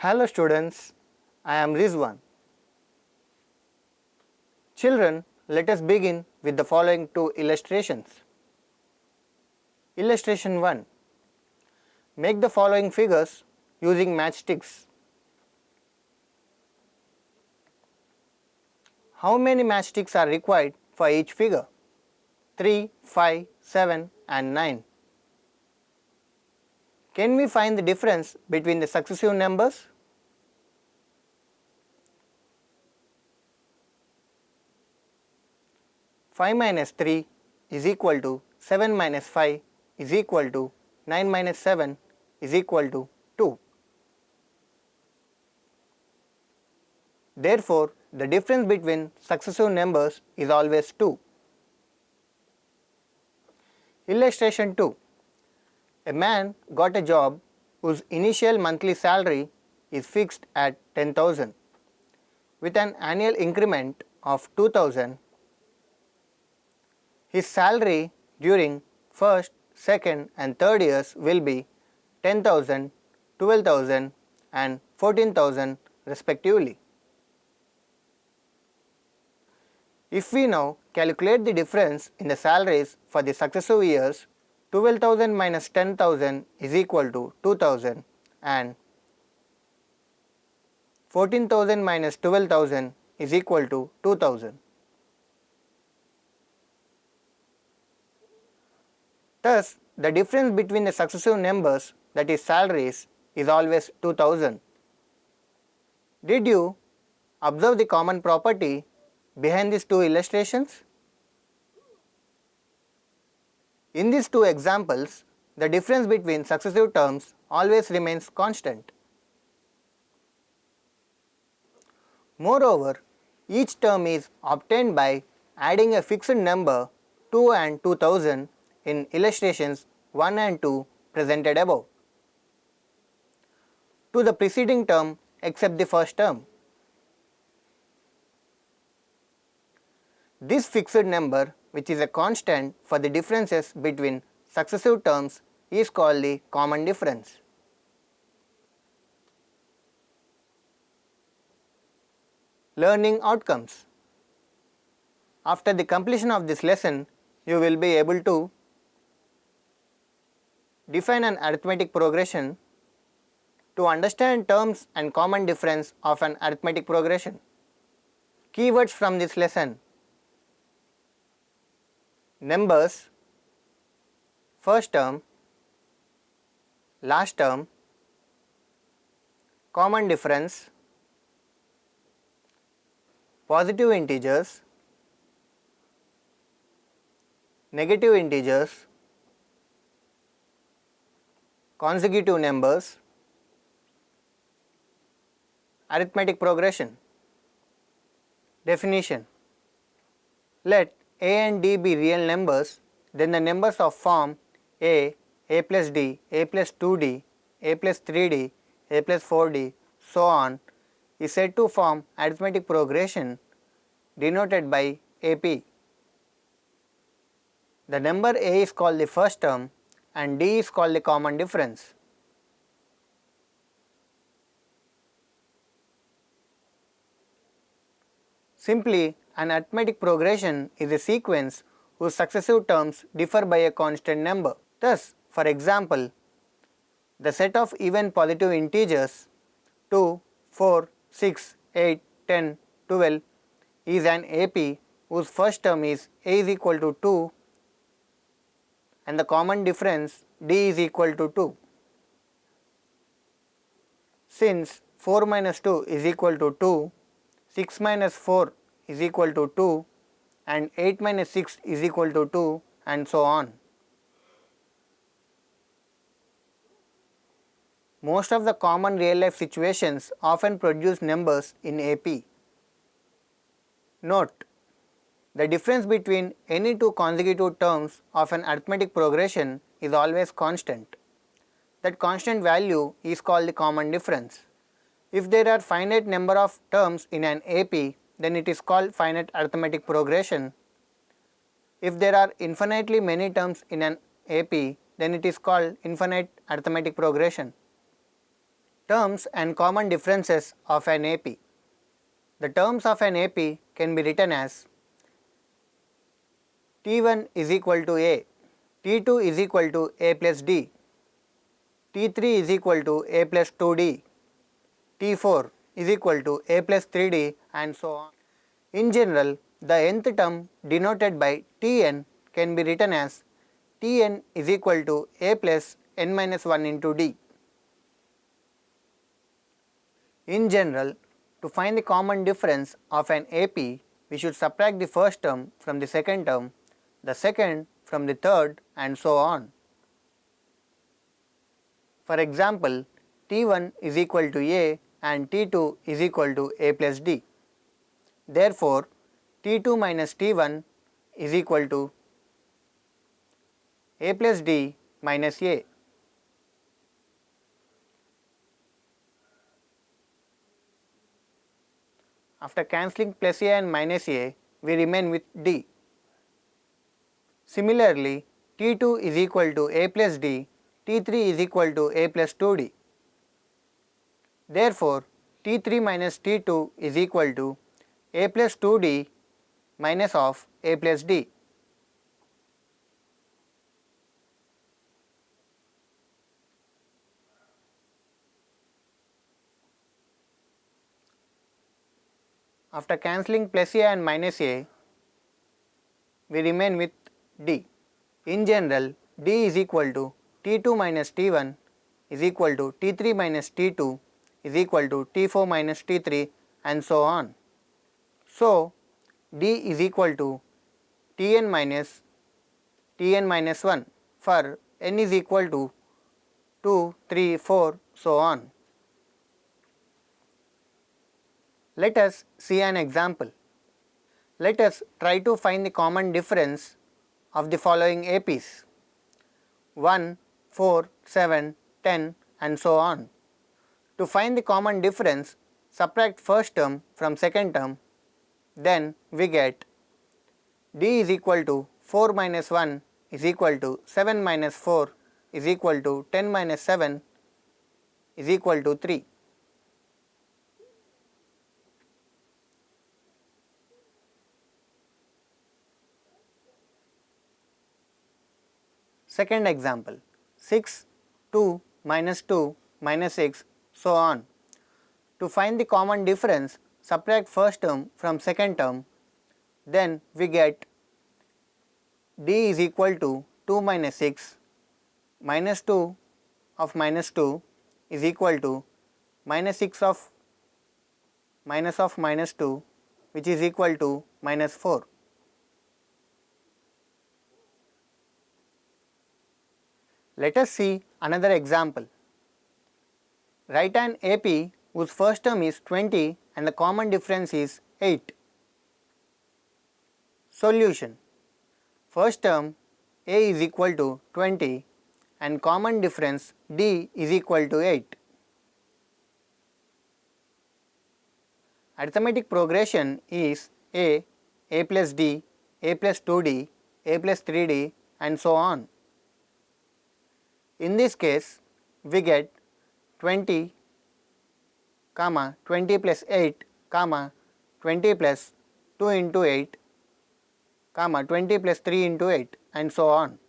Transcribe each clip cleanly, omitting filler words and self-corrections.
Hello students, I am Rizwan. Children, let us begin with the following two illustrations. Illustration 1. Make the following figures using matchsticks. How many matchsticks are required for each figure? 3, 5, 7 and 9. Can we find the difference between the successive numbers? Five minus 3 is equal to 7 minus 5 is equal to 9 minus 7 is equal to 2. Therefore, the difference between successive numbers is always 2. Illustration 2. A man got a job whose initial monthly salary is fixed at 10,000. With an annual increment of 2,000, his salary during first, second and third years will be 10,000, 12,000 and 14,000 respectively. If we now calculate the difference in the salaries for the successive years, 12,000 minus 10,000 is equal to 2,000 and 14,000 minus 12,000 is equal to 2,000. Thus, the difference between the successive numbers, that is salaries, is always 2,000. Did you observe the common property behind these two illustrations? In these two examples, the difference between successive terms always remains constant. Moreover, each term is obtained by adding a fixed number 2 and 2000 in illustrations 1 and 2 presented above to the preceding term except the first term. This fixed number, which is a constant for the differences between successive terms, is called the common difference. Learning outcomes. After the completion of this lesson, you will be able to define an arithmetic progression, to understand terms and common difference of an arithmetic progression. Keywords from this lesson: numbers, first term, last term, common difference, positive integers, negative integers, consecutive numbers, arithmetic progression. Definition: let a and d be real numbers, then the numbers of form a plus d, a plus 2d, a plus 3d, a plus 4d, so on, is said to form arithmetic progression denoted by AP. The number a is called the first term and d is called the common difference. Simply, an arithmetic progression is a sequence whose successive terms differ by a constant number. Thus, for example, the set of even positive integers 2, 4, 6, 8, 10, 12 is an AP whose first term is a is equal to 2 and the common difference d is equal to 2. Since 4 minus 2 is equal to 2, 6 minus 4 is equal to 2 and 8 minus 6 is equal to 2 and so on. Most of the common real life situations often produce numbers in AP. Note: the difference between any two consecutive terms of an arithmetic progression is always constant. That constant value is called the common difference. If there are finite number of terms in an AP, then it is called finite arithmetic progression. If there are infinitely many terms in an AP, then it is called infinite arithmetic progression. Terms and common differences of an AP. The terms of an AP can be written as T1 is equal to A, T2 is equal to A plus D, T3 is equal to A plus 2D, T4 is equal to A plus 3D, and so on. In general, the nth term denoted by Tn can be written as Tn is equal to A plus n minus 1 into D. In general, to find the common difference of an AP, we should subtract the first term from the second term, the second from the third, and so on. For example, T1 is equal to A and T2 is equal to A plus D. Therefore, T2 minus T1 is equal to A plus D minus A. After cancelling plus A and minus A, we remain with D. Similarly, T2 is equal to A plus D, T3 is equal to A plus 2D. Therefore, T3 minus T2 is equal to A plus 2D minus of A plus D. After cancelling plus A and minus A, we remain with D. In general, D is equal to T2 minus T1 is equal to T3 minus T2 is equal to T4 minus T3, and so on. So, D is equal to Tn minus 1 for n is equal to 2, 3, 4, so on. Let us see an example. Let us try to find the common difference of the following APs 1, 4, 7, 10, and so on. To find the common difference, subtract first term from second term, then we get D is equal to 4 minus 1 is equal to 7 minus 4 is equal to 10 minus 7 is equal to 3. Second example, 6, 2, minus 2, minus 6, so on. To find the common difference, subtract first term from second term, then we get D is equal to 2 minus 6, minus 2 of minus 2 is equal to minus 6 of minus 2, which is equal to minus 4. Let us see another example. Write an AP whose first term is 20 and the common difference is 8. Solution. First term A is equal to 20 and common difference D is equal to 8. Arithmetic progression is A plus D, A plus 2D, A plus 3D, and so on. In this case, we get 20, 20 plus 8, 20 plus 2 into 8, 20 plus 3 into 8, and so on.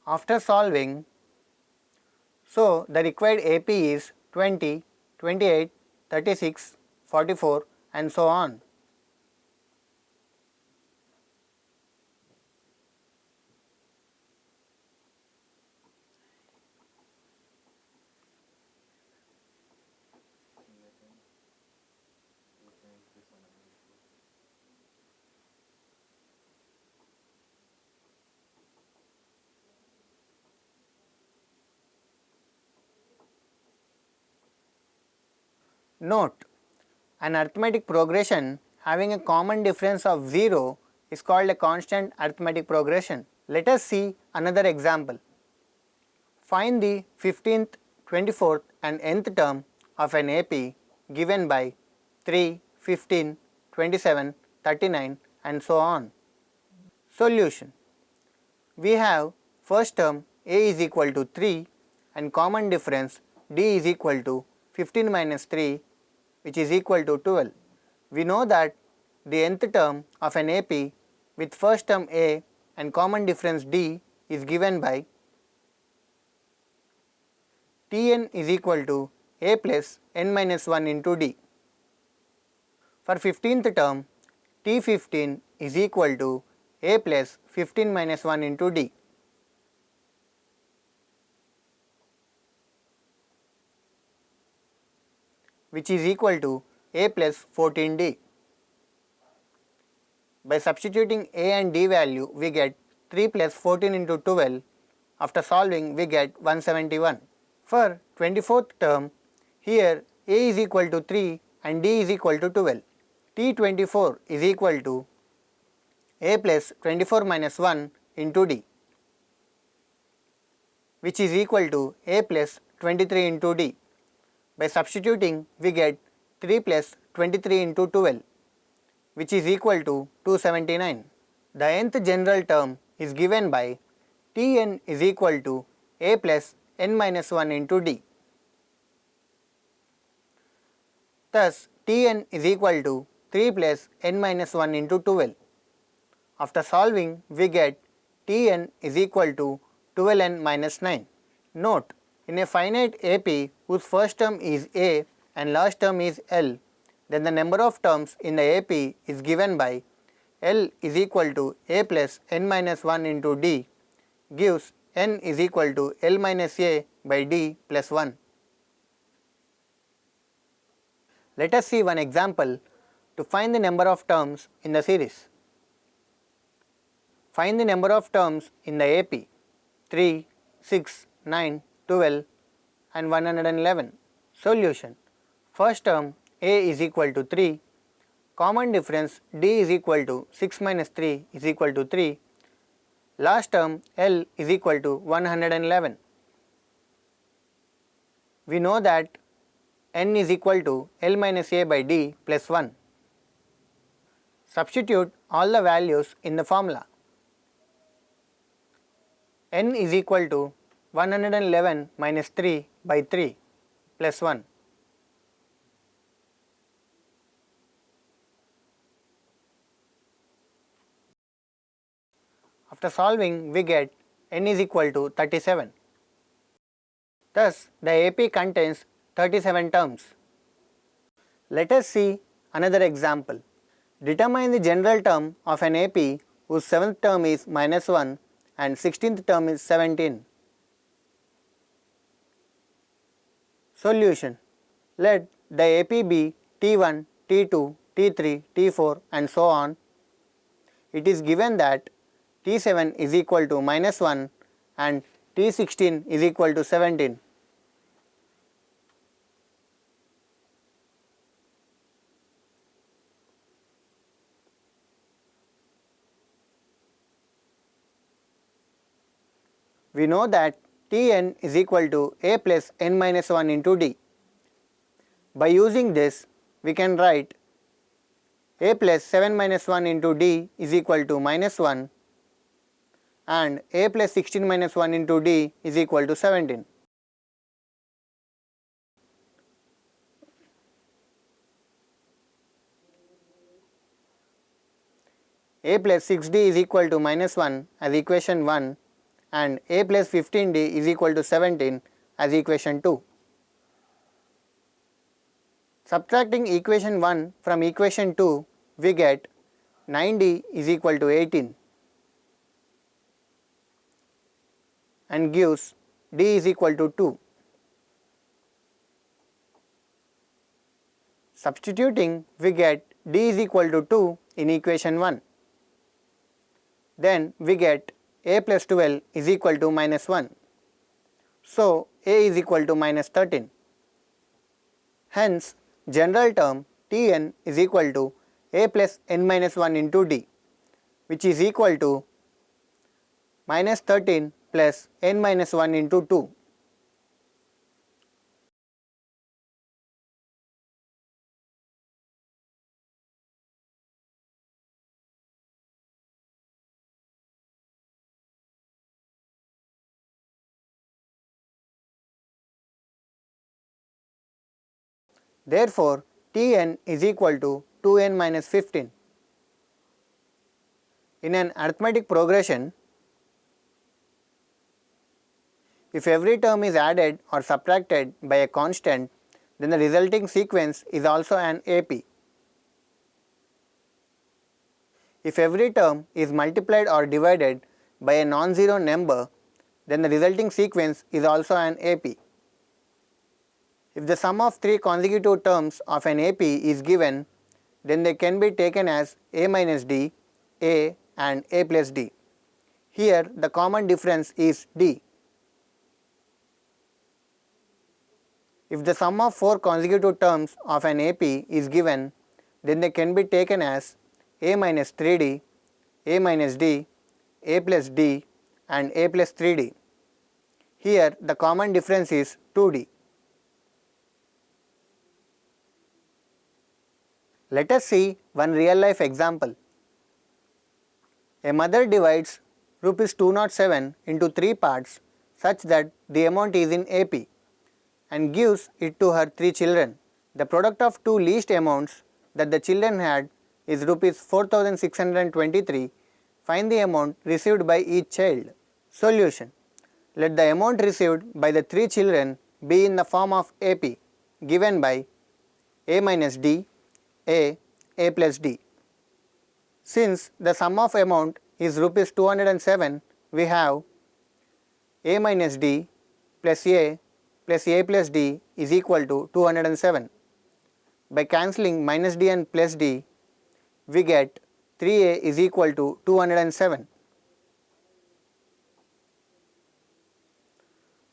After solving, so the required AP is 20, 28, 36, 44, and so on. Note: an arithmetic progression having a common difference of 0 is called a constant arithmetic progression. Let us see another example. Find the 15th, 24th and nth term of an AP given by 3, 15, 27, 39 and so on. Solution: we have first term A is equal to 3 and common difference D is equal to 15 minus 3, which is equal to 12. We know that the nth term of an AP with first term A and common difference D is given by Tn is equal to A plus n minus 1 into D. For 15th term, T15 is equal to A plus 15 minus 1 into D. Which is equal to A plus 14D. By substituting A and D value, we get 3 plus 14 into 12. After solving, we get 171. For 24th term, here A is equal to 3 and D is equal to 12. T24 is equal to A plus 24 minus 1 into D, which is equal to A plus 23 into D. By substituting, we get 3 plus 23 into 12, which is equal to 279. The nth general term is given by Tn is equal to A plus n minus 1 into D. Thus, Tn is equal to 3 plus n minus 1 into 12. After solving, we get Tn is equal to 12n minus 9. Note: in a finite AP whose first term is A and last term is L, then the number of terms in the AP is given by L is equal to A plus n minus 1 into D gives n is equal to L minus A by D plus 1. Let us see one example to find the number of terms in the series. Find the number of terms in the AP: 3, 6, 9, 12 and 111. Solution: first term A is equal to 3, common difference D is equal to 6 minus 3 is equal to 3, last term L is equal to 111. We know that n is equal to L minus A by D plus 1. Substitute all the values in the formula. N is equal to 111 minus 3 by 3 plus 1. After solving, we get n is equal to 37. Thus, the AP contains 37 terms. Let us see another example. Determine the general term of an AP whose 7th term is minus 1 and 16th term is 17. Solution: let the AP be T1, T2, T3, T4 and so on. It is given that T7 is equal to minus 1 and T16 is equal to 17. We know that Tn is equal to A plus n minus 1 into D. By using this, we can write A plus 7 minus 1 into D is equal to minus 1 and A plus 16 minus 1 into D is equal to 17. A plus 6D is equal to minus 1 as equation 1 and A plus 15D is equal to 17 as equation 2. Subtracting equation 1 from equation 2, we get 9D is equal to 18 and gives D is equal to 2. Substituting, we get D is equal to 2 in equation 1. Then we get A plus 12 is equal to minus 1. So, A is equal to minus 13. Hence, general term Tn is equal to a plus n minus 1 into d, which is equal to minus 13 plus n minus 1 into 2. Therefore, Tn is equal to 2n minus 15. In an arithmetic progression, if every term is added or subtracted by a constant, then the resulting sequence is also an AP. If every term is multiplied or divided by a non-zero number, then the resulting sequence is also an AP. If the sum of three consecutive terms of an AP is given, then they can be taken as A minus D, A and A plus D. Here the common difference is D. If the sum of four consecutive terms of an AP is given, then they can be taken as A minus 3D, A minus D, A plus D and A plus 3D. Here the common difference is 2D. Let us see one real life example. A mother divides Rs 207 into 3 parts such that the amount is in AP and gives it to her 3 children. The product of two least amounts that the children had is Rs 4623. Find the amount received by each child. Solution. Let the amount received by the 3 children be in the form of AP given by A minus D, A plus D. Since the sum of amount is Rs 207, we have A minus D plus A plus D is equal to 207. By cancelling minus D and plus D, we get 3A is equal to 207.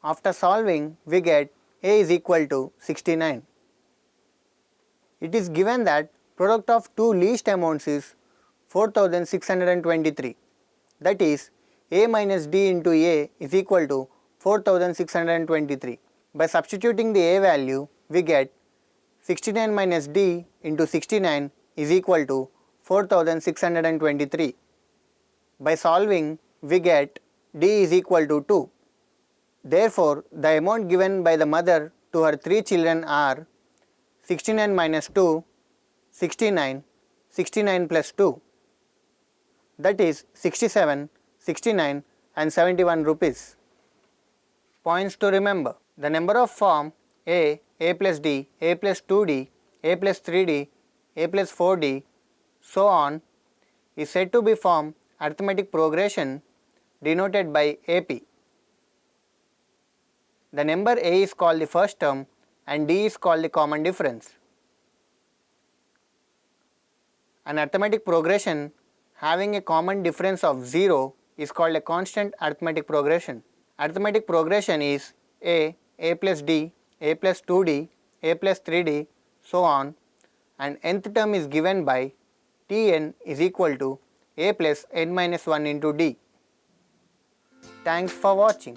After solving, we get A is equal to 69. It is given that product of two least amounts is 4623. That is, A minus D into A is equal to 4623. By substituting the A value, we get 69 minus D into 69 is equal to 4623. By solving, we get D is equal to 2. Therefore, the amount given by the mother to her 3 children are 69 minus 2, 69, 69 plus 2. That is 67, 69 and 71 rupees. Points to remember. The number of form A plus D, A plus 2D, A plus 3D, A plus 4D, so on is said to be form arithmetic progression denoted by AP. The number A is called the first term and D is called the common difference. An arithmetic progression having a common difference of 0 is called a constant arithmetic progression. Arithmetic progression is A plus D, A plus 2D, A plus 3D, so on, and nth term is given by Tn is equal to A plus n minus 1 into D. Thanks for watching.